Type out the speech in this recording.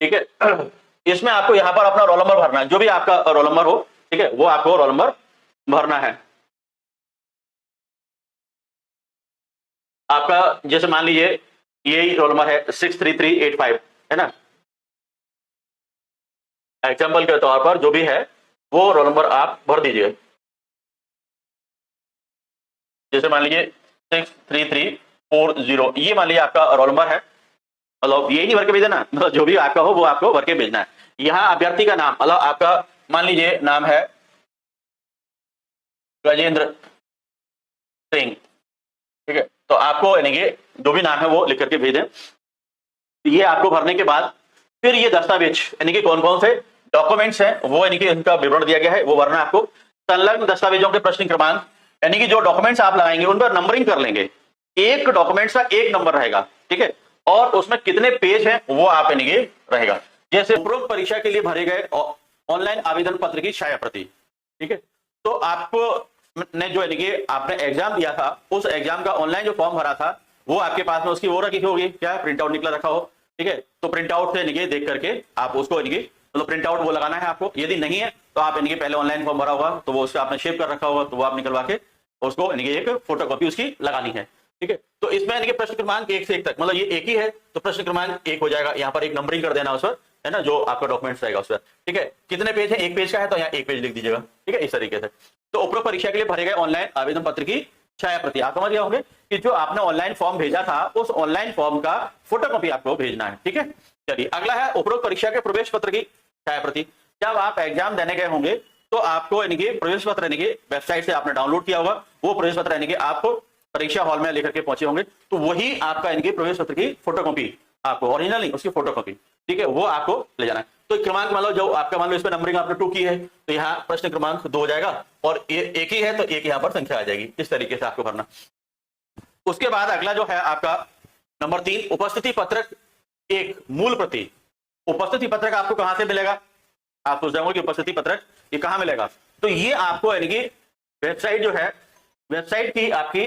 ठीक है। इसमें आपको यहाँ पर अपना रोल नंबर भरना है, जो भी आपका रोल नंबर हो, ठीक है, वो आपको रोल नंबर भरना है। आपका जैसे मान लीजिए यही रोल नंबर है 63385, है ना। एग्जाम्पल के तौर पर जो भी है वो रोल नंबर आप भर दीजिए। जैसे मान लीजिए 63340, ये मान लीजिए आपका रोल नंबर है, मतलब यही नहीं भर के भेज देना, मतलब जो भी आपका हो वो आपको भर के भेजना है। यहाँ अभ्यर्थी का नाम, मतलब आपका मान लीजिए नाम है गजेंद्र सिंह, ठीक है, तो आपको यानी कि जो भी नाम है वो लिख करके भेजें। ये आपको भरने के बाद फिर ये दस्तावेज यानी कि कौन कौन से डॉक्यूमेंट्स हैं वो यानी कि इनका विवरण दिया गया है, वो भरना आपको। संलग्न दस्तावेजों के प्रश्न क्रमांक, यानी कि जो डॉक्यूमेंट्स आप लगाएंगे उन पर नंबरिंग कर लेंगे, एक डॉक्यूमेंट्स का एक नंबर रहेगा, ठीक है, और उसमें कितने पेज हैं वो आप यानी कि रहेगा। जैसे उपरोक्त परीक्षा के लिए भरे गए ऑनलाइन आवेदन पत्र की छाया प्रति, ठीक है, तो आपको ने जो यानी कि आपने एग्जाम दिया था उस एग्जाम का ऑनलाइन जो फॉर्म भरा था वो आपके पास में उसकी वो रखी होगी, क्या प्रिंट आउट निकला रखा हो, ठीक है, तो प्रिंट आउट से यानी कि देख करके आप उसको यानी कि मतलब प्रिंट आउट वो लगाना है आपको। यदि नहीं है तो आप यानी कि पहले ऑनलाइन फॉर्म भरा होगा तो वो उसका आपने शेव कर रखा होगा, तो वो आप निकलवा के उसको यानी कि एक फोटोकॉपी उसकी लगानी है, ठीक है। तो इसमें यानी कि प्रश्न क्रमांक 1 से 1 तक, मतलब ये एक ही है तो प्रश्न क्रमांक 1 हो जाएगा, यहाँ पर एक नंबरिंग कर देना उस पर, है ना, जो आपका डॉक्यूमेंट्स रहेगा उस पर, ठीक है। कितने पेज है, एक पेज का है तो यहाँ एक पेज लिख दीजिएगा, ठीक है, इस तरीके से। तो उपरोक्त परीक्षा के लिए भरे गए ऑनलाइन आवेदन पत्र की छाया प्रति, आप समझ गए होंगे कि जो आपने ऑनलाइन फॉर्म भेजा था उस ऑनलाइन फॉर्म का फोटोकॉपी आपको भेजना है, ठीक है। चलिए अगला है उपरोक्त परीक्षा के प्रवेश पत्र की छाया प्रति। जब आप एग्जाम देने गए होंगे तो आपको यानी कि प्रवेश पत्र यानी कि वेबसाइट से आपने डाउनलोड किया होगा, वो प्रवेश पत्र यानी कि आपको परीक्षा हॉल में लेकर के पहुंचे होंगे, तो वही आपका यानी कि प्रवेश पत्र की फोटोकॉपी, आपको ओरिजिनल नहीं उसकी फोटोकॉपी, ठीक है, वो आपको ले जाना है। तो क्रमांक मान लो जो आपका, मान लो इस पर नंबरिंग आपने 2 की है तो यहाँ प्रश्न क्रमांक 2 हो जाएगा, और एक ही है तो एक यहाँ पर संख्या आ जाएगी, इस तरीके से आपको भरना। उसके बाद अगला जो है आपका नंबर 3, उपस्थिति पत्रक 1 मूल प्रति। उपस्थिति पत्रक आपको कहां से मिलेगा, आप सोच जाओगे कि उपस्थिति पत्रक ये कहां मिलेगा, तो ये आपको यानी कि वेबसाइट जो है, वेबसाइट की आपकी